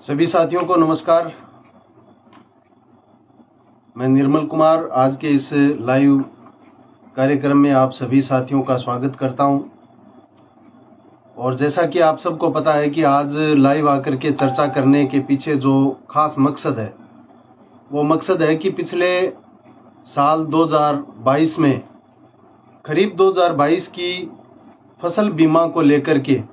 सभी साथियों को नमस्कार। मैं निर्मल कुमार आज के इस लाइव कार्यक्रम में आप सभी साथियों का स्वागत करता हूं। और जैसा कि आप सबको पता है कि आज लाइव आकर के चर्चा करने के पीछे जो खास मकसद है वो मकसद है कि पिछले साल 2022 में खरीफ 2022 की फसल बीमा को लेकर के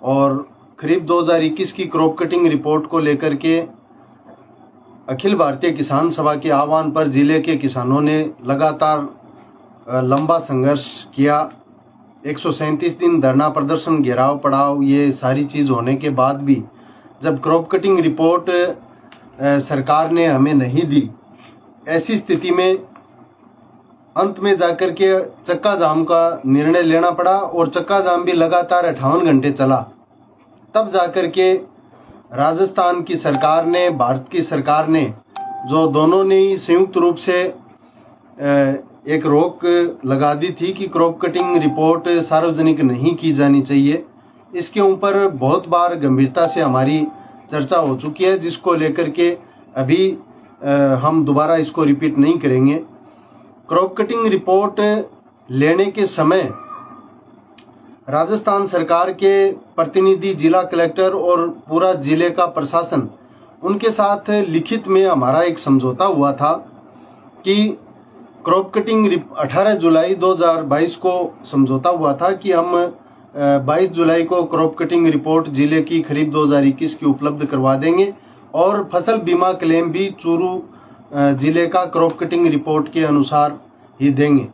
और खरीफ 2021 की क्रॉप कटिंग रिपोर्ट को लेकर के अखिल भारतीय किसान सभा के आह्वान पर जिले के किसानों ने लगातार लंबा संघर्ष किया। 137 दिन धरना प्रदर्शन, घेराव, पड़ाव, ये सारी चीज़ होने के बाद भी जब क्रॉप कटिंग रिपोर्ट सरकार ने हमें नहीं दी, ऐसी स्थिति में अंत में जाकर के चक्का जाम का निर्णय लेना पड़ा और चक्का जाम भी लगातार 58 घंटे चला। तब जाकर के राजस्थान की सरकार ने, भारत की सरकार ने, जो दोनों ने ही संयुक्त रूप से एक रोक लगा दी थी कि क्रॉप कटिंग रिपोर्ट सार्वजनिक नहीं की जानी चाहिए। इसके ऊपर बहुत बार गंभीरता से हमारी चर्चा हो चुकी है, जिसको लेकर के अभी हम दोबारा इसको रिपीट नहीं करेंगे। क्रॉप कटिंग रिपोर्ट लेने के समय राजस्थान सरकार के प्रतिनिधि, जिला कलेक्टर और पूरा जिले का प्रशासन, उनके साथ लिखित में हमारा एक समझौता हुआ था कि क्रॉप कटिंग 18 जुलाई 2022 को समझौता हुआ था कि हम 22 जुलाई को क्रॉप कटिंग रिपोर्ट जिले की खरीफ 2021 की उपलब्ध करवा देंगे और फसल बीमा क्लेम भी चूरू जिले का क्रॉप कटिंग रिपोर्ट के अनुसार ही देंगे।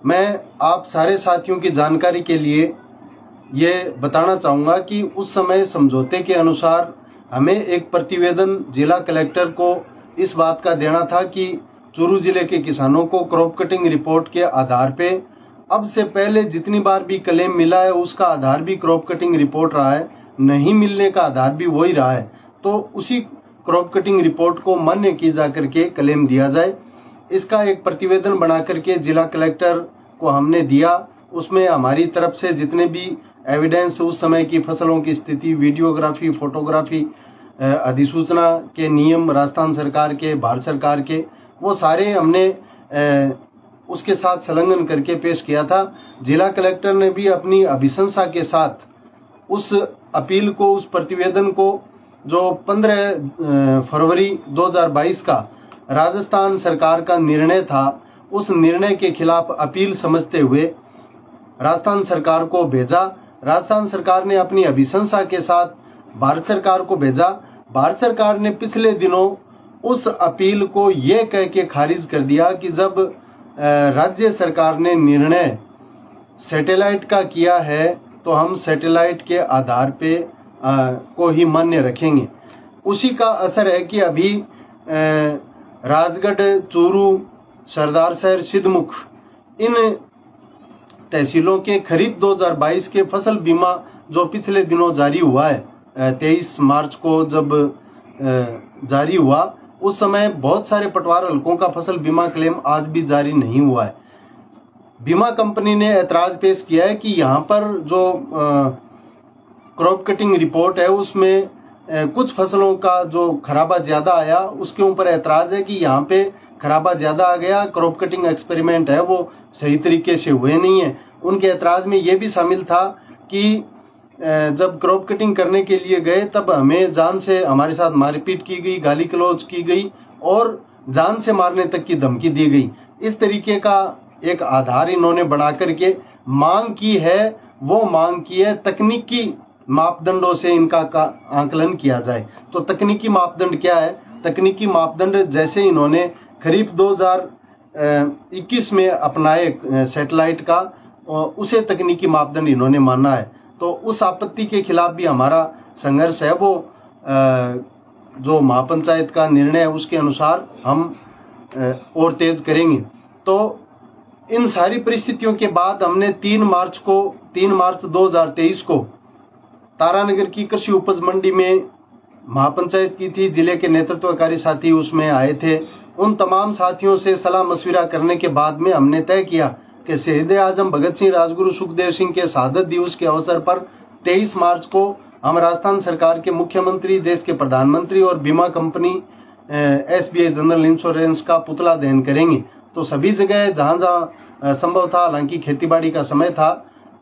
मैं आप सारे साथियों की जानकारी के लिए ये बताना चाहूँगा कि उस समय समझौते के अनुसार हमें एक प्रतिवेदन जिला कलेक्टर को इस बात का देना था कि चूरू जिले के किसानों को क्रॉप कटिंग रिपोर्ट के आधार पे अब से पहले जितनी बार भी क्लेम मिला है उसका आधार भी क्रॉप कटिंग रिपोर्ट रहा है, नहीं मिलने का आधार भी वही रहा है, तो उसी क्रॉप कटिंग रिपोर्ट को मान्य की जा करके क्लेम दिया जाए। इसका एक प्रतिवेदन बना करके जिला कलेक्टर को हमने दिया। उसमें हमारी तरफ से जितने भी एविडेंस, उस समय की फसलों की स्थिति, वीडियोग्राफी, फोटोग्राफी, अधिसूचना के नियम राजस्थान सरकार के, भारत सरकार के, वो सारे हमने उसके साथ संलग्न करके पेश किया था। जिला कलेक्टर ने भी अपनी अभिशंसा के साथ उस अपील को, उस प्रतिवेदन को, जो 15 फरवरी 2022 का राजस्थान सरकार का निर्णय था, उस निर्णय के खिलाफ अपील समझते हुए राजस्थान सरकार को भेजा। राजस्थान सरकार ने अपनी अभिशंसा के साथ भारत सरकार को भेजा। भारत सरकार ने पिछले दिनों उस अपील को ये कह के खारिज कर दिया कि जब राज्य सरकार ने निर्णय सैटेलाइट का किया है तो हम सैटेलाइट के आधार पे को ही मान्य रखेंगे। उसी का असर है कि अभी राजगढ़, चूरू, सरदार शहर, सिद्धमुख, इन तहसीलों के खरीफ 2022 के फसल बीमा जो पिछले दिनों जारी हुआ है, 23 मार्च को जब जारी हुआ, उस समय बहुत सारे पटवार हलकों का फसल बीमा क्लेम आज भी जारी नहीं हुआ है। बीमा कंपनी ने ऐतराज पेश किया है कि यहाँ पर जो क्रॉप कटिंग रिपोर्ट है उसमें कुछ फसलों का जो खराबा ज़्यादा आया, उसके ऊपर ऐतराज है कि यहाँ पे खराबा ज़्यादा आ गया, क्रॉप कटिंग एक्सपेरिमेंट है वो सही तरीके से हुए नहीं है। उनके ऐतराज़ में ये भी शामिल था कि जब क्रॉप कटिंग करने के लिए गए तब हमें जान से, हमारे साथ मारपीट की गई, गाली गलौज की गई और जान से मारने तक की धमकी दी गई। इस तरीके का एक आधार इन्होंने बना करके मांग की है, वो मांग की है तकनीकी मापदंडों से इनका आकलन किया जाए। तो तकनीकी मापदंड क्या है? तकनीकी मापदंड जैसे इन्होंने खरीफ 2021 में अपनाए सैटेलाइट का, उसे तकनीकी मापदंड इन्होंने माना है। तो उस आपत्ति के खिलाफ भी हमारा संघर्ष है, वो जो महापंचायत का निर्णय है उसके अनुसार हम और तेज करेंगे। तो इन सारी परिस्थितियों के बाद हमने 3 मार्च 2023 को तारानगर की कृषि उपज मंडी में महापंचायत की थी। जिले के नेतृत्वकारी साथी उसमें आए थे। उन तमाम साथियों से सलाह मशविरा करने के बाद में हमने तय किया कि शहीद आजम भगत सिंह, राजगुरु सुखदेव सिंह के शहादत दिवस के अवसर पर 23 मार्च को हम राजस्थान सरकार के मुख्यमंत्री, देश के प्रधानमंत्री और बीमा कंपनी SBI जनरल इंश्योरेंस का पुतला दहन करेंगे। तो सभी जगह जहां जहां संभव था, हालांकि खेतीबाड़ी का समय था,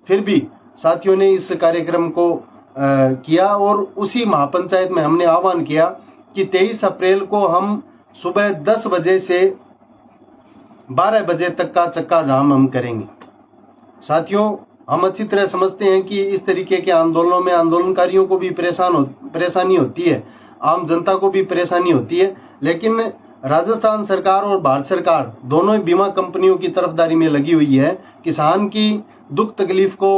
फिर भी साथियों ने इस कार्यक्रम को किया और उसी महापंचायत में हमने आह्वान किया कि 23 अप्रैल को हम सुबह 10 बजे से 12 बजे तक का चक्का जाम हम करेंगे। साथियों, हम अच्छी तरह समझते हैं कि इस तरीके के आंदोलनों में आंदोलनकारियों को भी परेशानी होती है, आम जनता को भी परेशानी होती है, लेकिन राजस्थान सरकार और भारत सरकार दोनों ही बीमा कंपनियों की तरफदारी में लगी हुई है। किसान की दुख तकलीफ को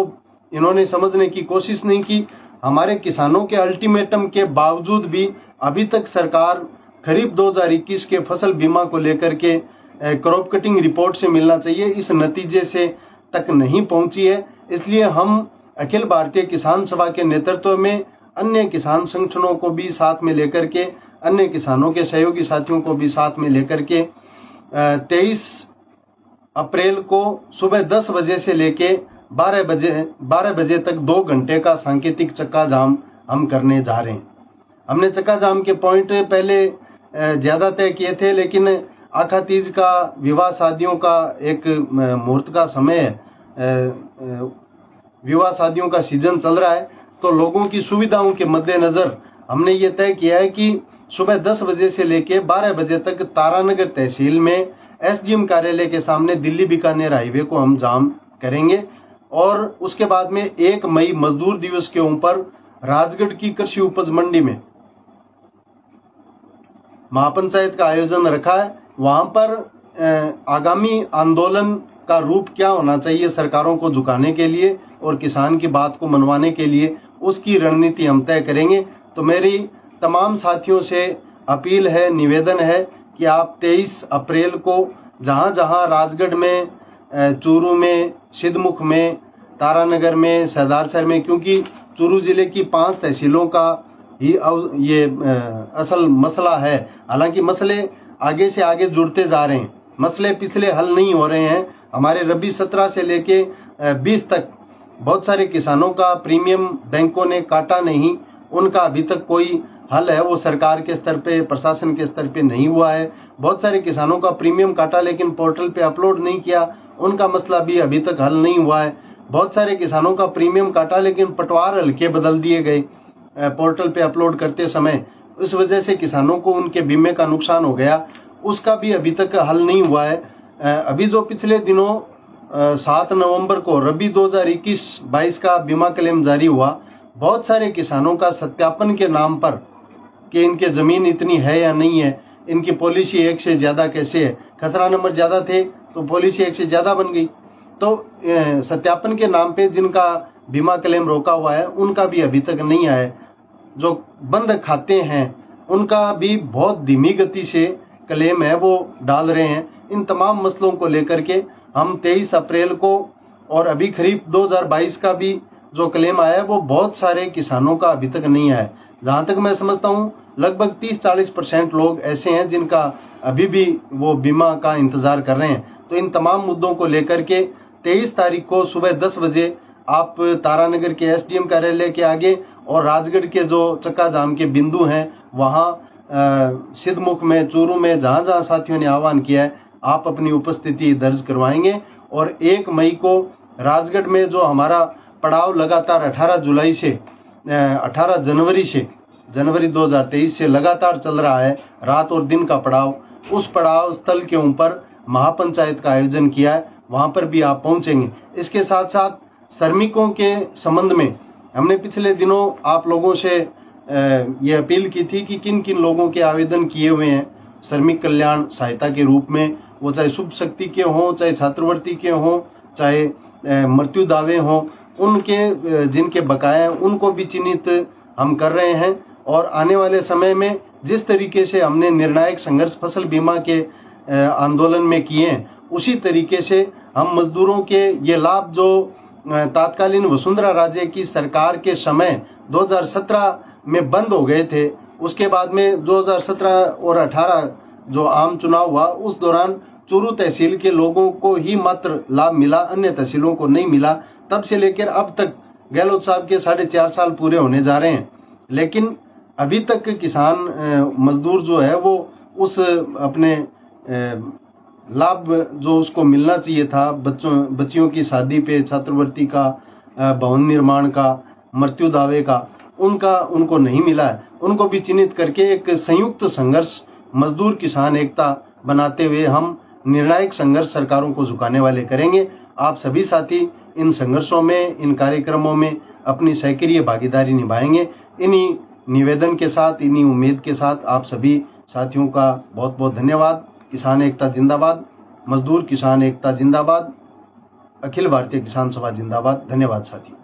इन्होंने समझने की कोशिश नहीं की। हमारे किसानों के अल्टीमेटम के बावजूद भी अभी तक सरकार खरीफ 2021 के फसल बीमा को लेकर के क्रॉप कटिंग रिपोर्ट से मिलना चाहिए इस नतीजे से तक नहीं पहुंची है। इसलिए हम अखिल भारतीय किसान सभा के नेतृत्व में अन्य किसान संगठनों को भी साथ में लेकर के, अन्य किसानों के सहयोगी साथियों को भी साथ में लेकर के 23 अप्रैल को सुबह 10 बजे से लेके 12 बजे तक 2 घंटे का सांकेतिक चक्का जाम हम करने जा रहे हैं। हमने चक्का जाम के पॉइंट पहले ज्यादा तय किए थे, लेकिन आखा तीज का, विवाह शादियों का एक मुहूर्त का समय है, विवाह शादियों का सीजन चल रहा है, तो लोगों की सुविधाओं के मद्देनजर हमने ये तय किया है कि सुबह 10 बजे से लेके 12 बजे तक तारानगर तहसील में SDM कार्यालय के सामने दिल्ली बीकानेर हाईवे को हम जाम करेंगे। और उसके बाद में 1 मई मजदूर दिवस के ऊपर राजगढ़ की कृषि उपज मंडी में महापंचायत का आयोजन रखा है। वहां पर आगामी आंदोलन का रूप क्या होना चाहिए सरकारों को झुकाने के लिए और किसान की बात को मनवाने के लिए, उसकी रणनीति हम तय करेंगे। तो मेरी तमाम साथियों से अपील है, निवेदन है कि आप 23 अप्रैल को जहां जहां राजगढ़ में, चूरू में, सिद्धमुख में, तारानगर में, सरदारसर में, क्योंकि चूरू जिले की 5 तहसीलों का ही ये असल मसला है। हालांकि मसले आगे से आगे जुड़ते जा रहे हैं, मसले पिछले हल नहीं हो रहे हैं। हमारे रबी 17 से लेके 20 तक बहुत सारे किसानों का प्रीमियम बैंकों ने काटा नहीं, उनका अभी तक कोई हल है वो सरकार के स्तर पे, प्रशासन के स्तर पे नहीं हुआ है। बहुत सारे किसानों का प्रीमियम काटा लेकिन पोर्टल पे अपलोड नहीं किया, उनका मसला भी अभी तक हल नहीं हुआ है। बहुत सारे किसानों का प्रीमियम काटा लेकिन पटवार हल्के बदल दिए गए पोर्टल पे अपलोड करते समय, इस वजह से किसानों को उनके बीमे का नुकसान हो गया, उसका भी अभी तक हल नहीं हुआ है। अभी जो पिछले दिनों 7 नवंबर को रबी 2021-22 का बीमा क्लेम जारी हुआ, बहुत सारे किसानों का सत्यापन के नाम पर कि इनके जमीन इतनी है या नहीं है, इनकी पॉलिसी 1 से ज्यादा कैसे है, खसरा नंबर ज्यादा थे तो पॉलिसी 1 से ज्यादा बन गई। तो सत्यापन के नाम पे जिनका बीमा क्लेम रोका हुआ है उनका भी अभी तक नहीं आया। जो बंद खाते हैं उनका भी बहुत धीमी गति से क्लेम है वो डाल रहे हैं। इन तमाम मसलों को लेकर के हम 23 अप्रैल को, और अभी खरीफ 2022 का भी जो क्लेम आया है वो बहुत सारे किसानों का अभी तक नहीं आया। जहां तक मैं समझता हूं लगभग 30-40% लोग ऐसे हैं जिनका अभी भी वो बीमा का इंतजार कर रहे हैं। तो इन तमाम मुद्दों को लेकर के 23 तारीख को सुबह 10 बजे आप तारानगर के SDM कार्यालय के आगे और राजगढ़ के जो चक्का जाम के बिंदु हैं वहां सिद्धमुख में, चूरू में, जहां जहां साथियों ने आह्वान किया है, आप अपनी उपस्थिति दर्ज करवाएंगे। और 1 मई को राजगढ़ में जो हमारा पड़ाव लगातार 18 जनवरी 2023 से लगातार चल रहा है, रात और दिन का पड़ाव, उस पड़ाव स्थल के ऊपर महापंचायत का आयोजन किया है, वहां पर भी आप पहुंचेंगे। इसके साथ साथ श्रमिकों के संबंध में हमने पिछले दिनों आप लोगों से ये अपील की थी कि किन किन लोगों के आवेदन किए हुए हैं श्रमिक कल्याण सहायता के रूप में, वो चाहे शुभ शक्ति के हों, चाहे छात्रवृत्ति के हों, चाहे मृत्यु दावे हों, उनके जिनके बकाया हैं उनको भी चिन्हित हम कर रहे हैं। और आने वाले समय में जिस तरीके से हमने निर्णायक संघर्ष फसल बीमा के आंदोलन में किए हैं, उसी तरीके से हम मजदूरों के ये लाभ जो तात्कालीन वसुंधरा राजे की सरकार के समय 2017 में बंद हो गए थे, उसके बाद में 2017 और 18 जो आम चुनाव हुआ उस दौरान चूरू तहसील के लोगों को ही मात्र लाभ मिला, अन्य तहसीलों को नहीं मिला। तब से लेकर अब तक गहलोत साहब के 4.5 साल पूरे होने जा रहे हैं, लेकिन अभी तक किसान मजदूर जो है वो उस अपने लाभ जो उसको मिलना चाहिए था, बच्चियों की शादी पे, छात्रवृत्ति का, भवन निर्माण का, मृत्यु दावे का, उनको नहीं मिला है। उनको भी चिन्हित करके एक संयुक्त संघर्ष मजदूर किसान एकता बनाते हुए हम निर्णायक संघर्ष सरकारों को झुकाने वाले करेंगे। आप सभी साथी इन संघर्षों में, इन कार्यक्रमों में अपनी सक्रिय भागीदारी निभाएंगे। इन्हीं निवेदन के साथ, इन्हीं उम्मीद के साथ आप सभी साथियों का बहुत बहुत धन्यवाद। किसान एकता जिंदाबाद, मजदूर किसान एकता जिंदाबाद, अखिल भारतीय किसान सभा जिंदाबाद। धन्यवाद साथियों।